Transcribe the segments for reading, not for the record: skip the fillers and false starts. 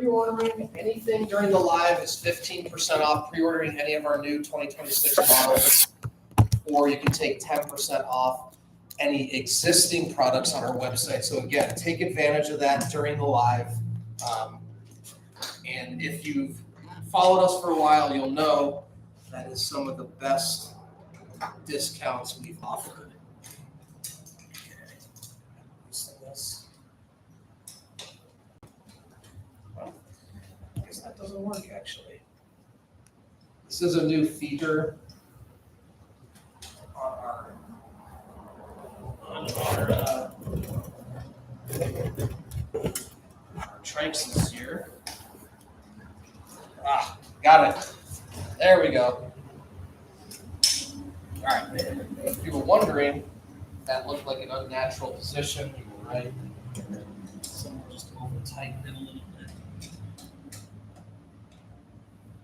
pre-ordering anything during the live is 15% off pre-ordering any of our new 2026 models, or you can take 10% off any existing products on our website. So again, take advantage of that during the live. And if you've followed us for a while, you'll know that is some of the best discounts we've offered. Well, I guess that doesn't work actually. This is a new feature on our trikes this year. Got it. There we go. All right. If you were wondering, that looked like an unnatural position. You were right. Someone just over tightened it a little bit.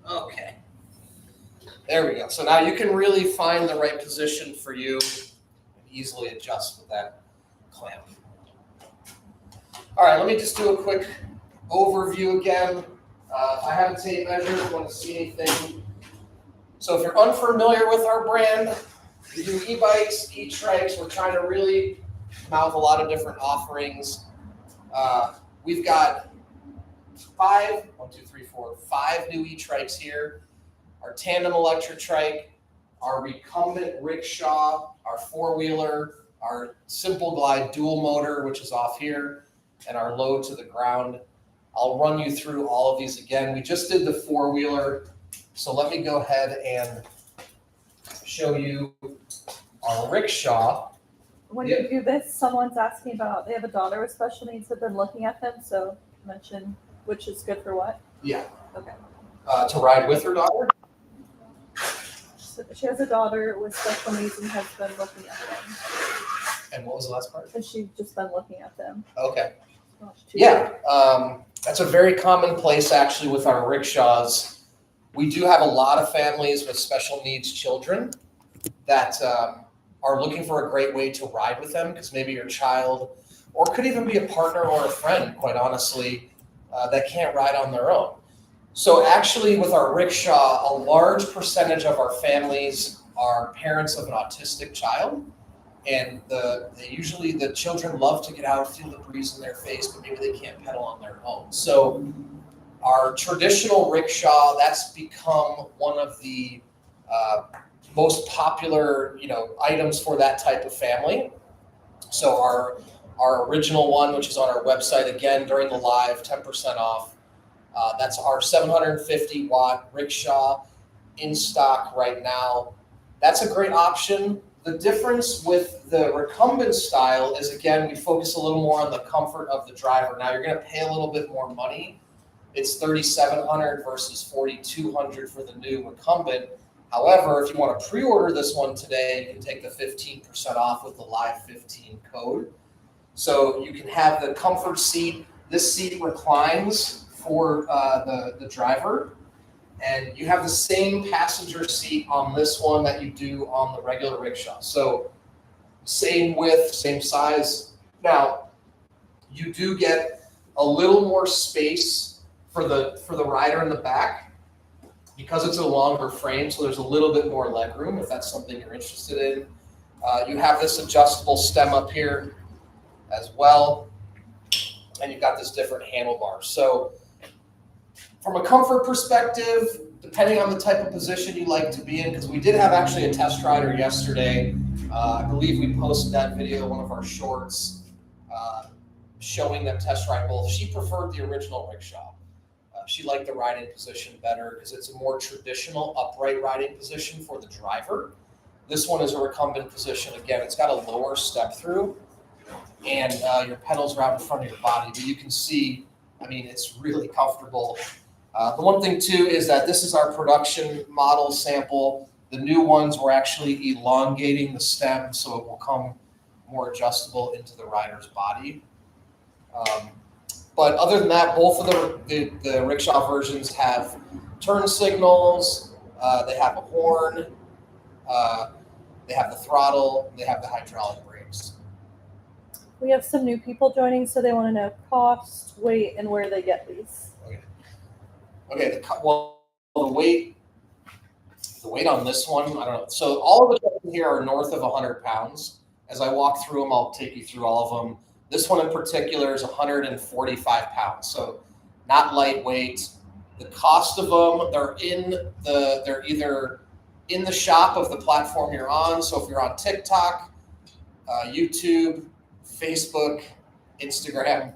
Okay. There we go. So now you can really find the right position for you and easily adjust with that clamp. All right, let me just do a quick overview again. If I have a tape measure, if you want to see anything. So if you're unfamiliar with our brand, we do e-bikes, e-trikes. We're trying to really mouth a lot of different offerings. We've got 5 new e-trikes here. Our Tandem electric trike, our recumbent Rickshaw, our four-wheeler, our Simple Glide dual motor, which is off here, and our low to the ground. I'll run you through all of these again. We just did the four-wheeler, so let me go ahead and show you our Rickshaw. When you do this, someone's asking about, they have a daughter with special needs, have been looking at them, so mention which is good for what? Yeah. Okay. To ride with her daughter? So she has a daughter with special needs and has been looking at them. And what was the last part? And she's just been looking at them. Okay. Yeah, that's a very common place actually with our rickshaws. We do have a lot of families with special needs children that are looking for a great way to ride with them, because maybe your child, or could even be a partner or a friend, quite honestly, that can't ride on their own. So actually with our rickshaw, a large percentage of our families are parents of an autistic child. And usually the children love to get out, feel the breeze in their face, but maybe they can't pedal on their own. So our traditional rickshaw, that's become one of the most popular, items for that type of family. So our original one, which is on our website, again, during the live, 10% off. That's our 750 watt rickshaw in stock right now. That's a great option. The difference with the recumbent style is, again, we focus a little more on the comfort of the driver. Now you're going to pay a little bit more money. It's $3,700 versus $4,200 for the new recumbent. However, if you want to pre-order this one today, you can take the 15% off with the Live 15 code. So you can have the comfort seat. This seat reclines for the driver. And you have the same passenger seat on this one that you do on the regular rickshaw. So same width, same size. Now, you do get a little more space for the rider in the back because it's a longer frame, so there's a little bit more leg room if that's something you're interested in. You have this adjustable stem up here as well, and you've got this different handlebars. So from a comfort perspective, depending on the type of position you like to be in, because we did have actually a test rider yesterday. I believe we posted that video, one of our shorts, showing them test ride both. She preferred the original rickshaw. She liked the riding position better because it's a more traditional upright riding position for the driver. This one is a recumbent position. Again, it's got a lower step through, and your pedals are out in front of your body. But you can see, it's really comfortable. The one thing too is that this is our production model sample. The new ones, we're actually elongating the stem so it will come more adjustable into the rider's body. But other than that, both of the rickshaw versions have turn signals. They have a horn. They have the throttle. They have the hydraulic brakes. We have some new people joining, so they want to know cost, weight, and where they get these. Okay. Okay, the weight on this one, I don't know. So all of the trucks here are north of 100 pounds. As I walk through them, I'll take you through all of them. This one in particular is 145 pounds, so not lightweight. The cost of them, they're either in the shop of the platform you're on. So if you're on TikTok, YouTube, Facebook, Instagram,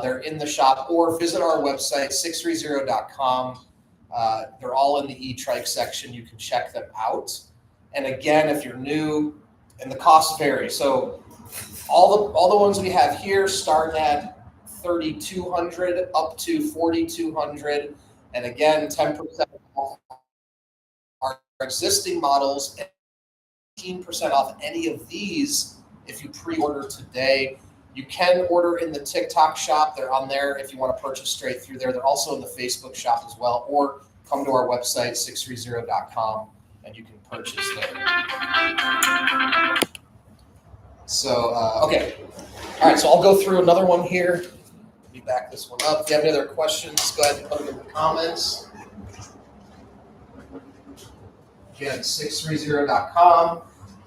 they're in the shop, or visit our website, sixthreezero.com. They're all in the e-trike section. You can check them out. And again, if you're new, and the costs vary. So all the ones we have here start at $3,200 up to $4,200. And again, 10% off our existing models, and 15% off any of these if you pre-order today. You can order in the TikTok shop. They're on there if you want to purchase straight through there. They're also in the Facebook shop as well, or come to our website, sixthreezero.com, and you can purchase there. So, okay. All right, so I'll go through another one here. Let me back this one up. If you have any other questions, go ahead and put them in the comments. Again, sixthreezero.com.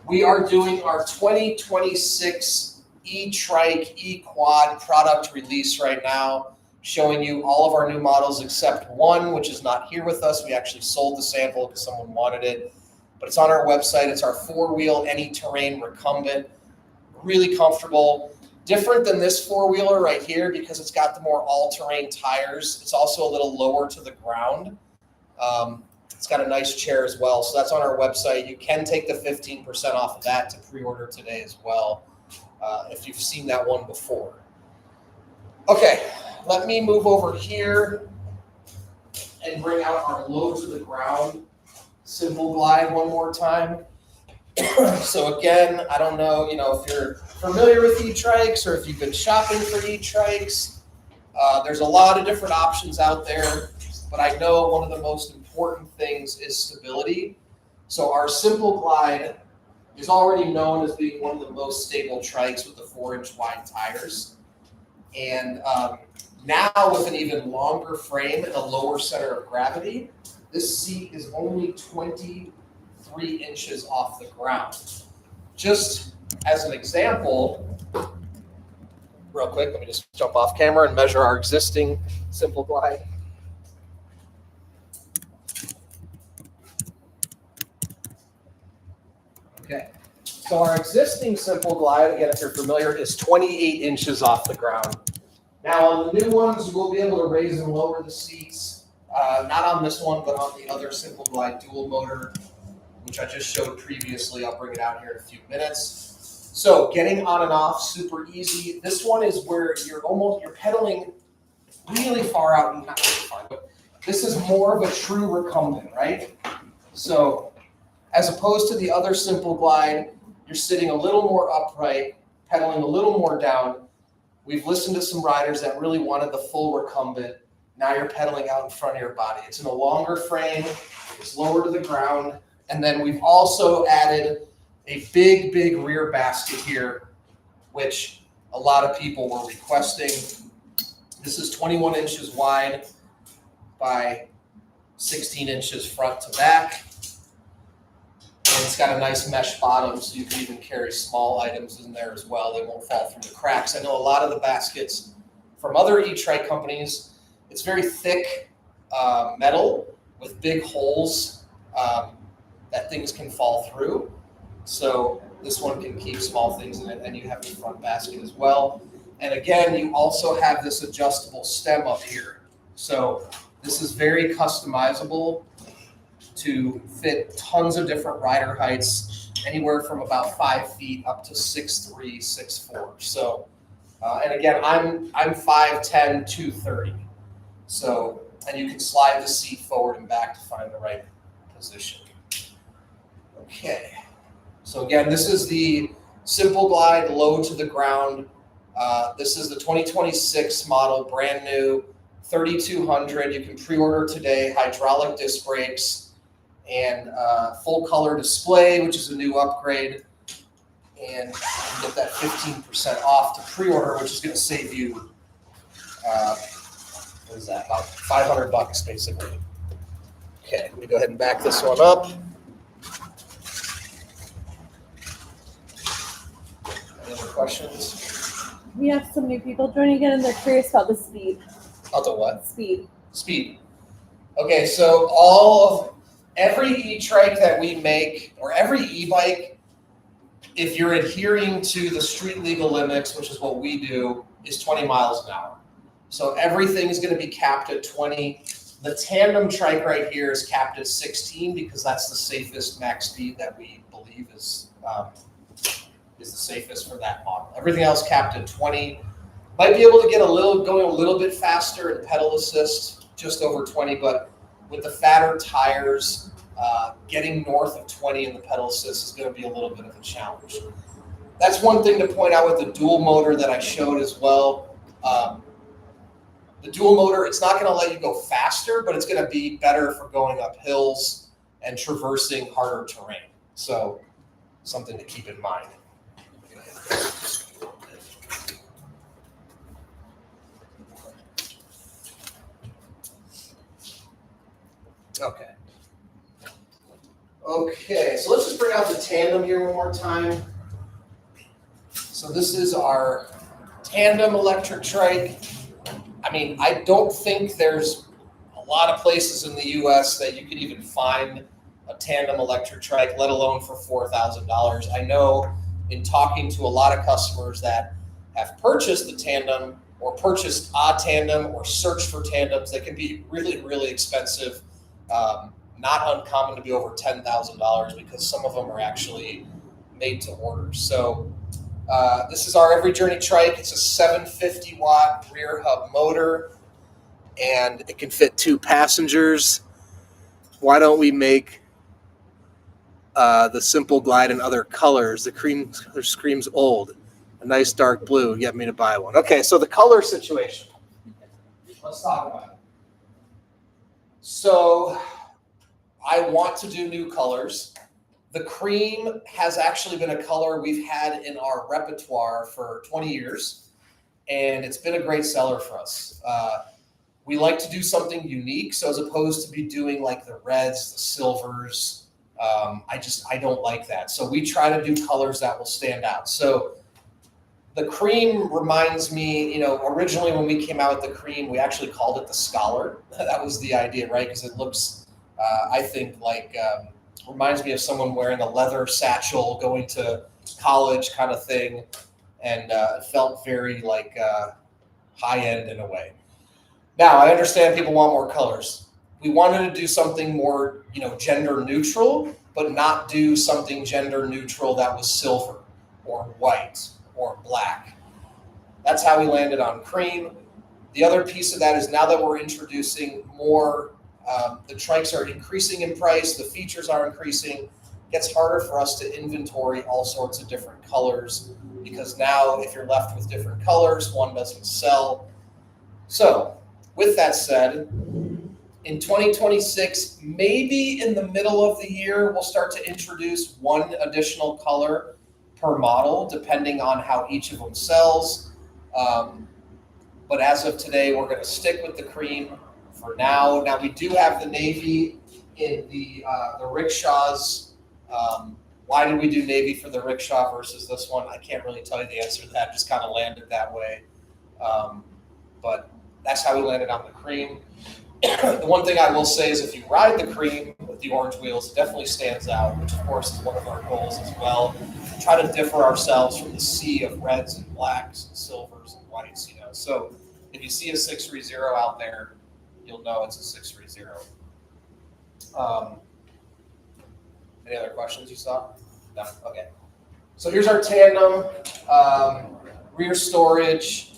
We are doing our 2026 e-trike, e-quad product release right now, showing you all of our new models except one, which is not here with us. We actually sold the sample because someone wanted it, but it's on our website. It's our four-wheel, any terrain recumbent, really comfortable. Different than this four-wheeler right here because it's got the more all-terrain tires. It's also a little lower to the ground. It's got a nice chair as well. So that's on our website. You can take the 15% off of that to pre-order today as well, if you've seen that one before. Okay, let me move over here and bring out our low to the ground simple glide one more time. So again, I don't know, if you're familiar with e-trikes or if you've been shopping for e-trikes. There's a lot of different options out there, but I know one of the most important things is stability. So our simple glide is already known as being one of the most stable trikes with the 4-inch wide tires. And now with an even longer frame and a lower center of gravity, this seat is only 23 inches off the ground. Just as an example, real quick, let me just jump off camera and measure our existing simple glide. Okay, so our existing simple glide, again, if you're familiar, is 28 inches off the ground. Now on the new ones, we'll be able to raise and lower the seats. Not on this one, but on the other simple glide dual motor, which I just showed previously. I'll bring it out here in a few minutes. So getting on and off, super easy. This one is where you're pedaling really far out, not really far, but this is more of a true recumbent, right? So as opposed to the other simple glide, you're sitting a little more upright, pedaling a little more down. We've listened to some riders that really wanted the full recumbent. Now you're pedaling out in front of your body. It's in a longer frame, it's lower to the ground, and then we've also added a big rear basket here, which a lot of people were requesting. This is 21 inches wide by 16 inches front to back. And it's got a nice mesh bottom, so you can even carry small items in there as well. They won't fall through the cracks. I know a lot of the baskets from other e-trike companies, it's very thick metal with big holes that things can fall through. So this one can keep small things in it, and you have the front basket as well. And again, you also have this adjustable stem up here. So this is very customizable to fit tons of different rider heights, anywhere from about 5 feet up to 6'3", 6'4". So, and again, I'm 5'10", 230. So, and you can slide the seat forward and back to find the right position. Okay. So again, this is the simple glide, low to the ground. This is the 2026 model, brand new, 3,200. You can pre-order today, hydraulic disc brakes, and full color display, which is a new upgrade. And you can get that 15% off to pre-order, which is going to save you What is that? About $500 basically. Okay, let me go ahead and back this one up. Any other questions? We have some new people joining in and they're curious about the speed. About the what? Speed. Speed. Okay, so every e-trike that we make, or every e-bike, if you're adhering to the street legal limits, which is what we do, is 20 miles an hour. So everything is going to be capped at 20. The tandem trike right here is capped at 16 because that's the safest max speed that we believe is the safest for that model. Everything else capped at 20. Might be able to get going a little bit faster in pedal assist, just over 20, but with the fatter tires, getting north of 20 in the pedal assist is going to be a little bit of a challenge. That's one thing to point out with the dual motor that I showed as well. The dual motor, it's not going to let you go faster, but it's going to be better for going up hills and traversing harder terrain. So something to keep in mind. Okay. Okay, so let's just bring out the tandem here one more time. So this is our tandem electric trike. I mean, I don't think there's a lot of places in the US that you could even find a tandem electric trike, let alone for $4,000. I know in talking to a lot of customers that have purchased the tandem or purchased a tandem or searched for tandems, they can be really, really expensive. Not uncommon to be over $10,000 because some of them are actually made to order. So this is our Every Journey trike. It's a 750 watt rear hub motor and it can fit 2 passengers. Why don't we make the Simple Glide in other colors? The cream color screams old. A nice dark blue. Get me to buy one. Okay, so the color situation. Let's talk about it. So I want to do new colors. The cream has actually been a color we've had in our repertoire for 20 years, and it's been a great seller for us. We like to do something unique, so as opposed to be doing like the reds, the silvers, I don't like that. So we try to do colors that will stand out. So the cream reminds me, originally when we came out with the cream, we actually called it the Scholar. That was the idea, right? Because it looks, I think, like reminds me of someone wearing a leather satchel going to college kind of thing, and it felt very like high end in a way. Now I understand people want more colors. We wanted to do something more, gender neutral, but not do something gender neutral that was silver or white or black. That's how we landed on cream. The other piece of that is now that we're introducing more, the trikes are increasing in price, the features are increasing. It gets harder for us to inventory all sorts of different colors because now if you're left with different colors, one doesn't sell. So with that said, in 2026, maybe in the middle of the year, we'll start to introduce one additional color per model, depending on how each of them sells. But as of today, we're going to stick with the cream for now. Now we do have the navy in the rickshaws. Why did we do navy for the rickshaw versus this one? I can't really tell you the answer to that. Just kind of landed that way. But that's how we landed on the cream. The one thing I will say is if you ride the cream with the orange wheels, it definitely stands out, which of course is one of our goals as well. Try to differ ourselves from the sea of reds and blacks and silvers and whites, So if you see a 630 out there, you'll know it's a 630. Any other questions you saw? No? Okay. So here's our tandem, rear storage,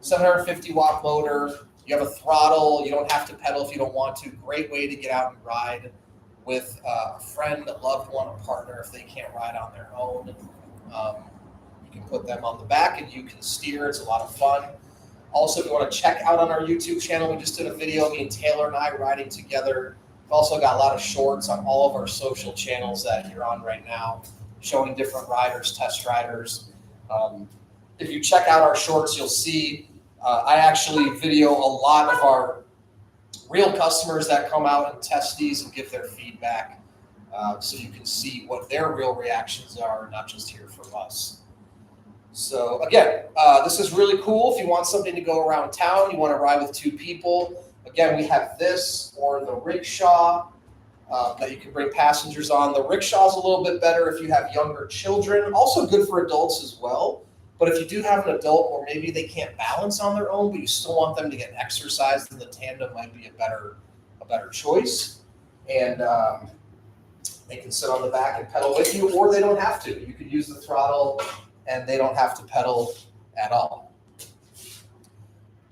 750 watt motor. You have a throttle. You don't have to pedal if you don't want to. Great way to get out and ride with a friend, a loved one, a partner if they can't ride on their own. You can put them on the back and you can steer. It's a lot of fun. Also, if you want to check out on our YouTube channel, we just did a video, me and Taylor and I riding together. We've also got a lot of shorts on all of our social channels that you're on right now, showing different riders, test riders. If you check out our shorts, you'll see I actually video a lot of our real customers that come out and test these and give their feedback, so you can see what their real reactions are, not just hear from us. So again, this is really cool. If you want something to go around town, you want to ride with 2 people. Again, we have this or the Rickshaw that you can bring passengers on. The Rickshaw is a little bit better if you have younger children. Also good for adults as well. But if you do have an adult or maybe they can't balance on their own, but you still want them to get exercise, then the Tandem might be a better choice. And they can sit on the back and pedal with you, or they don't have to. You could use the throttle and they don't have to pedal at all.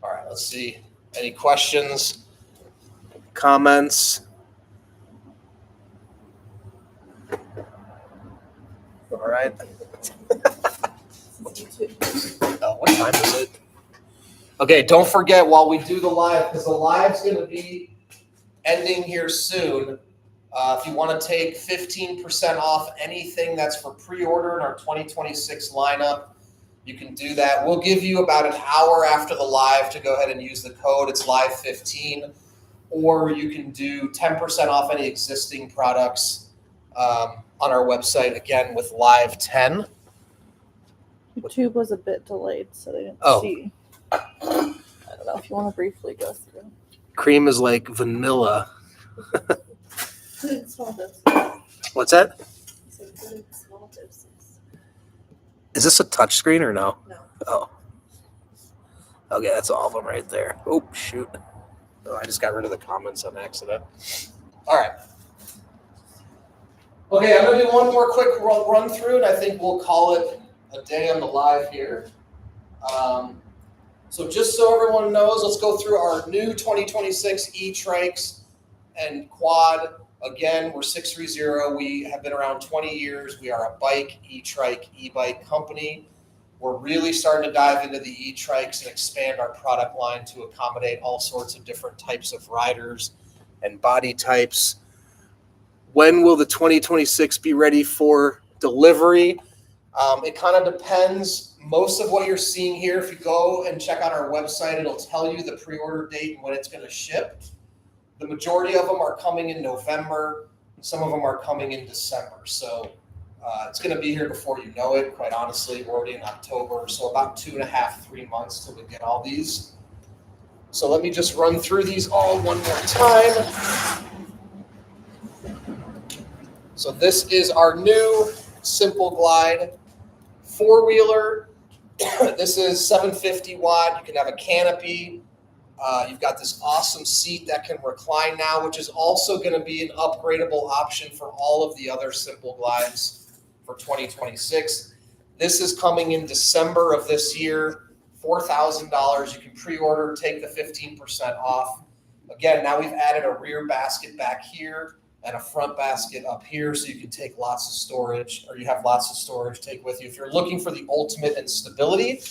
All right, let's see. Any questions, comments? All right. Oh, what time is it? Okay, don't forget while we do the live, because the live's going to be ending here soon. If you want to take 15% off anything that's for pre-order in our 2026 lineup, you can do that. We'll give you about an hour after the live to go ahead and use the code. It's live15, or you can do 10% off any existing products on our website, again, with live 10. YouTube was a bit delayed, so they didn't see. I don't know if you want to briefly go through. Cream is like vanilla. Small doses. What's that? Small doses. Is this a touch screen or no? No. Oh. Okay, that's all of them right there. Oh, shoot. Oh, I just got rid of the comments on accident. All right. Okay, I'm going to do one more quick run through, and I think we'll call it a day on the live here. So just so everyone knows, let's go through our new 2026 e-trikes and quad. Again, we're 630. We have been around 20 years. We are a bike, e-trike, e-bike company. We're really starting to dive into the e-trikes and expand our product line to accommodate all sorts of different types of riders and body types. When will the 2026 be ready for delivery? It kind of depends. Most of what you're seeing here, if you go and check out our website, it'll tell you the pre-order date and when it's going to ship. The majority of them are coming in November. Some of them are coming in December. So it's going to be here before you know it, quite honestly. We're already in October, so about 2.5, 3 months till we get all these. So let me just run through these all one more time. So this is our new Simple Glide 4-wheeler. This is 750 watt. You can have a canopy. You've got this awesome seat that can recline now, which is also going to be an upgradable option for all of the other Simple Glides for 2026. This is coming in December of this year, $4,000. You can pre-order, take the 15% off. Again, now we've added a rear basket back here and a front basket up here, so you can take lots of storage, or you have lots of storage take with you. If you're looking for the ultimate in stability,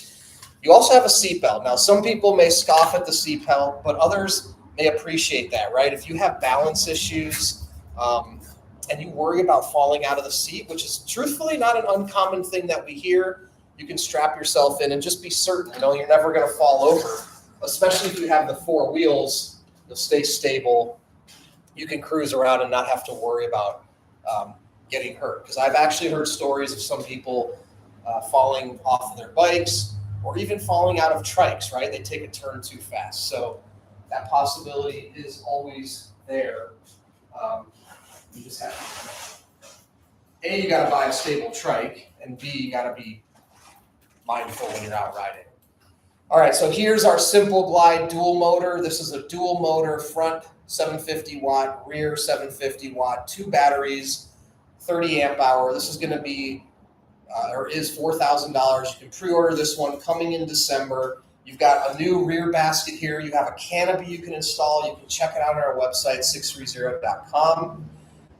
you also have a seatbelt. Now, some people may scoff at the seatbelt, but others may appreciate that, right? If you have balance issues and you worry about falling out of the seat, which is truthfully not an uncommon thing that we hear, you can strap yourself in and just be certain, you're never going to fall over, especially if you have the 4 wheels. You'll stay stable. You can cruise around and not have to worry about getting hurt. Because I've actually heard stories of some people falling off of their bikes or even falling out of trikes, right? They take a turn too fast. So that possibility is always there. You just have to, A, you got to buy a stable trike, and B, you got to be mindful when you're out riding. All right, so here's our Simple Glide dual motor. This is a dual motor, front 750 watt, rear 750 watt, 2 batteries, 30 amp hour. This is going to be, or is $4,000. You can pre-order this one coming in December. You've got a new rear basket here. You have a canopy you can install. You can check it out on our website, sixthreezero.com.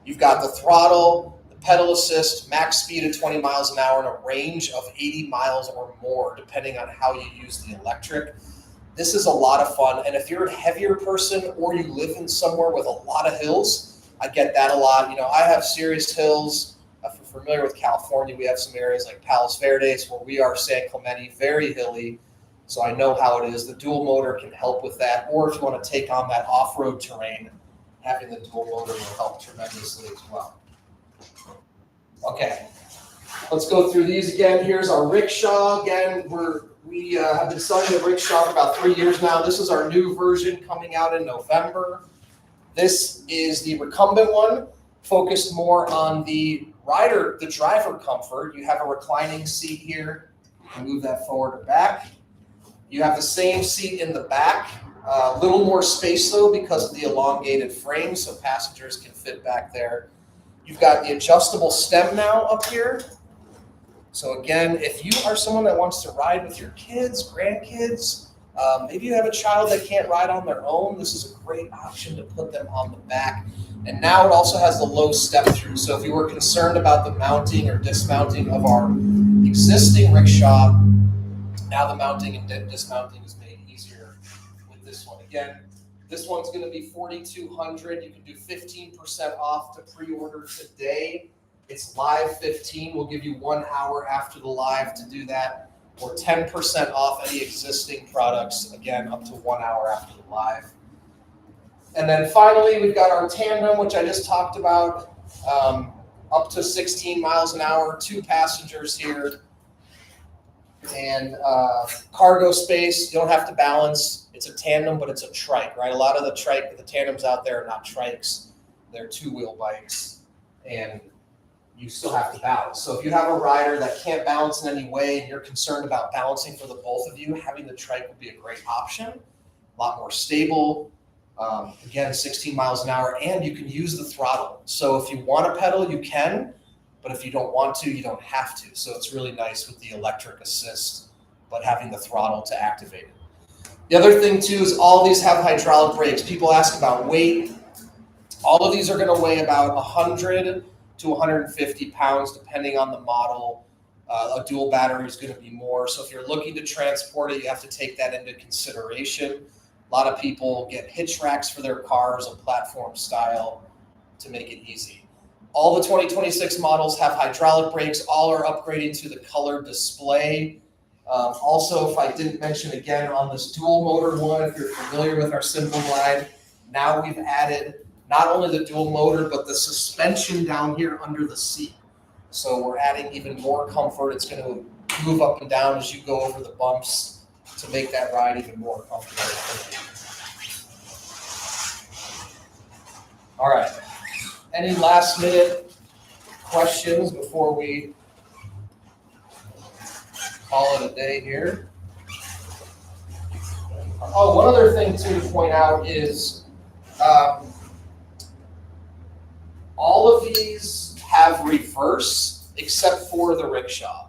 You've got the throttle, the pedal assist, max speed of 20 miles an hour, and a range of 80 miles or more, depending on how you use the electric. This is a lot of fun. And if you're a heavier person or you live in somewhere with a lot of hills, I get that a lot. I have serious hills. If you're familiar with California, we have some areas like Palos Verdes where we are San Clemente, very hilly. So I know how it is. The dual motor can help with that. Or if you want to take on that off-road terrain, having the dual motor will help tremendously as well. Okay, let's go through these again. Here's our Rickshaw. Again, we have been selling the Rickshaw for about 3 years now. This is our new version coming out in November. This is the recumbent one, focused more on the driver comfort. You have a reclining seat here. Move that forward or back. You have the same seat in the back. A little more space though because of the elongated frame, so passengers can fit back there. You've got the adjustable stem now up here. So again, if you are someone that wants to ride with your kids, grandkids, maybe you have a child that can't ride on their own, this is a great option to put them on the back. And now it also has the low step through. So if you were concerned about the mounting or dismounting of our existing Rickshaw, now the mounting and dismounting is made easier with this one. Again, this one's going to be $4,200. You can do 15% off to pre-order today. It's live 15. We'll give you 1 hour after the live to do that, or 10% off any existing products. Again, up to 1 hour after the live. And then finally, we've got our Tandem, which I just talked about, up to 16 miles an hour, 2 passengers here. And cargo space, you don't have to balance. It's a tandem, but it's a trike, right? A lot of the tandems out there are not trikes. They're 2-wheel bikes, and you still have to balance. So if you have a rider that can't balance in any way and you're concerned about balancing for the both of you, having the trike would be a great option. A lot more stable. Again, 16 miles an hour, and you can use the throttle. So if you want to pedal, you can. But if you don't want to, you don't have to. So it's really nice with the electric assist, but having the throttle to activate it. The other thing too is all these have hydraulic brakes. People ask about weight. All of these are going to weigh about 100 to 150 pounds, depending on the model. A dual battery is going to be more. So if you're looking to transport it, you have to take that into consideration. A lot of people get hitch racks for their cars, a platform style, to make it easy. All the 2026 models have hydraulic brakes. All are upgrading to the color display. Also, if I didn't mention again on this dual motor one, if you're familiar with our Simple Glide, now we've added not only the dual motor, but the suspension down here under the seat. So we're adding even more comfort. It's going to move up and down as you go over the bumps to make that ride even more comfortable. All right. Any last minute questions before we call it a day here? Oh, one other thing too to point out is all of these have reverse except for the Rickshaw.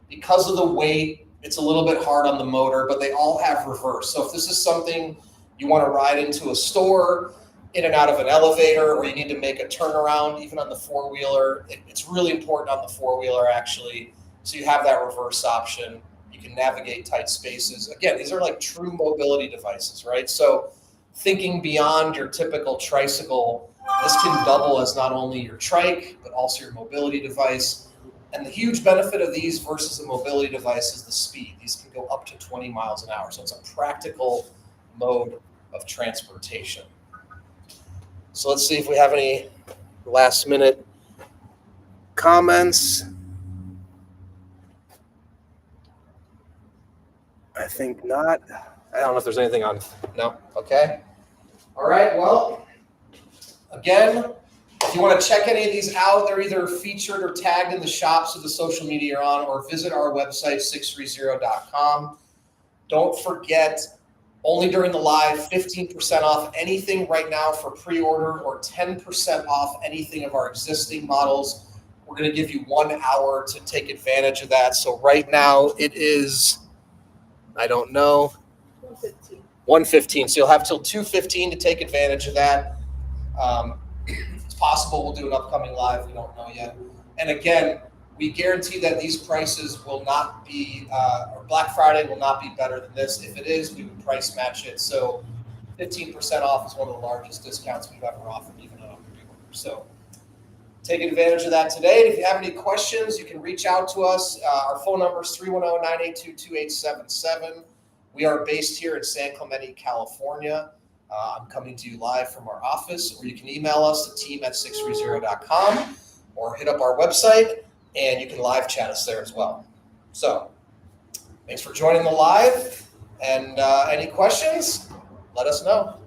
Because of the weight, it's a little bit hard on the motor, but they all have reverse. So if this is something you want to ride into a store, in and out of an elevator, or you need to make a turnaround, even on the four-wheeler. It's really important on the four-wheeler, actually. So you have that reverse option. You can navigate tight spaces. Again, these are like true mobility devices, right? So thinking beyond your typical tricycle, this can double as not only your trike, but also your mobility device. And the huge benefit of these versus a mobility device is the speed. These can go up to 20 miles an hour. So it's a practical mode of transportation. So let's see if we have any last minute comments. I think not. I don't know if there's anything on. No? Okay. All right. Well, again, if you want to check any of these out, they're either featured or tagged in the shops of the social media you're on, or visit our website, sixthreezero.com. Don't forget, only during the live, 15% off anything right now for pre-order, or 10% off anything of our existing models. We're going to give you 1 hour to take advantage of that. So right now it is, I don't know, 1:15. So you'll have till 2:15 to take advantage of that. It's possible we'll do an upcoming live. We don't know yet. And again, we guarantee that these prices will not be, or Black Friday will not be better than this. If it is, we would price match it. So 15% off is one of the largest discounts we've ever offered, even on a pre-order. So take advantage of that today. And if you have any questions, you can reach out to us. Our phone number is 310-982-2877. We are based here in San Clemente, California. I'm coming to you live from our office, or you can email us at team@sixthreezero.com or hit up our website, and you can live chat us there as well. So thanks for joining the live, and any questions, let us know.